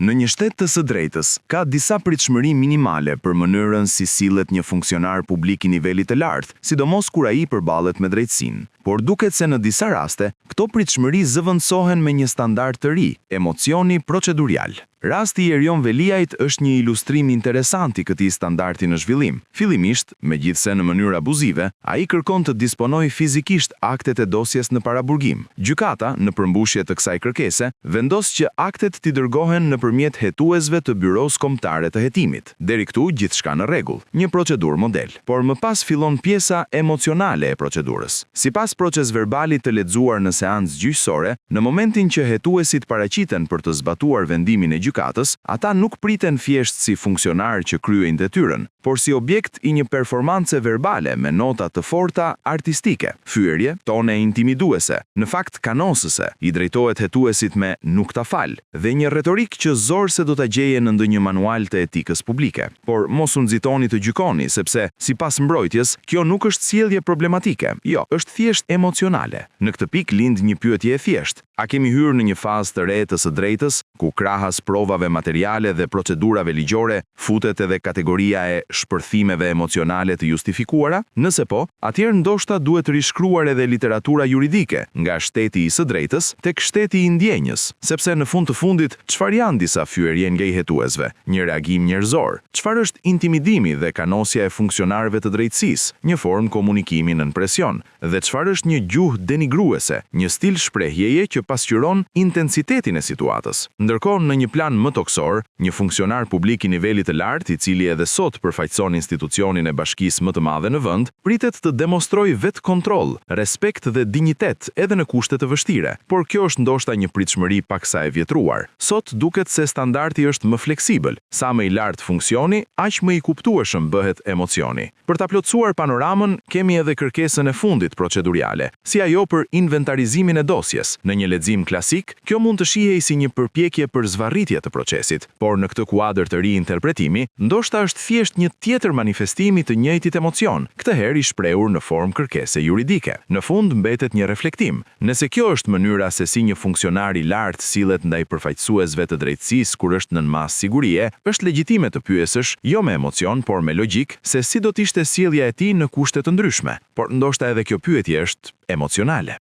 Në një shtet të së drejtës, ka disa pritshmëri minimale për mënyrën si sillet një funksionar publik i nivelit të lartë, sidomos kur ai përballet me drejtësinë. Por duket se në disa raste, këto pritshmëri zëvendësohen me një standard të ri, emocioni procedurial. Rasti i Erion Veliajt është një ilustrim interesant i këtij standardi në zhvillim. Fillimisht, megjithse në mënyrë abuzive, ai kërkon të disponojë fizikisht aktet e dosjes në paraburgim. Gjykata, në përmbushje të kësaj kërkese, vendos që aktet t'i dërgohen nëpërmjet hetuesve të Byros Kombëtare të Hetimit. Deri këtu gjithçka në rregull, një procedurë model. Por më pas fillon pjesa emocionale e procedurës. Sipas procesverbalit të lexuar në seancë gjyqësore, në momentin që hetuesit paraqiten për të zbatuar vendimin e gjykatës, ata nuk priten thjesht si funksionar që kryejnë detyrën, por si objekt i një performance verbale me nota të forta artistike, fyerje, tone intimiduese, në fakt kanosëse, i drejtohet hetuesit me nuk ta fal, dhe një retorik që zorse do ta gjeje në ndonjë manual të etikës publike. Por mos u nxitoni të gjykoni, sepse sipas mbrojtjes, kjo nuk është sjellje problematike. Jo, është thjesht emocionale. Në këtë pikë lind një pyetje e thjeshtë. A kemi hyrë në një fazë të re të së drejtës, ku krahas provave materiale dhe procedurave ligjore futet edhe kategoria e shpërthimeve emocionale të justifikuara? Nëse po, atëherë ndoshta duhet rishkruar edhe literatura juridike, nga shteti i së drejtës tek shteti i ndjenjës, sepse në fund të fundit, çfarë janë disa fyerje nga i hetuesve? Një reagim njerëzor. Çfarë është intimidimi dhe kanosja e funksionarëve të drejtësisë, një formë komunikimi nën presion? Dhe çfarë është një gjuhë denigruese, një stil shprehjeje që pasqyron intensitetin e situatës? Ndërkohë, në një plan më toksor, një funksionar publik i nivelit të lartë, i cili edhe sot përfaqëson institucionin e bashkisë më të madhe në vend, pritet të demonstrojë vetë kontroll, respekt dhe dinjitet edhe në kushte të vështire. Por kjo është ndoshta një pritshmëri paksa e vjetruar. Sot duket se standardi është më fleksibël. Sa më i lartë funksioni, aq më i kuptueshëm bëhet emocioni. Për ta plotësuar panoramën, kemi edhe kërkesën e fundit proceduriale, si ajo për inventarizimin e dosjes. Në një lexim klasik, kjo mund të shihej si një përpjekje për zvarritje të procesit, por në këtë kuadër të ri interpretimi, ndoshta është thjesht një tjetër manifestim i të njëjtit emocion, këtë herë i shprehur në formë kërkese juridike. Në fund mbetet një reflektim. Nëse kjo është mënyra se si një funksionar i lartë sillet ndaj përfaqësuesve të drejtësisë kur është nën mas sigurie, është legjitime të pyesësh, jo me emocion, por me logjik, se si do të ishte sjellja e tij në kushte të ndryshme. Por ndoshta edhe kjo pyetje është emocionale.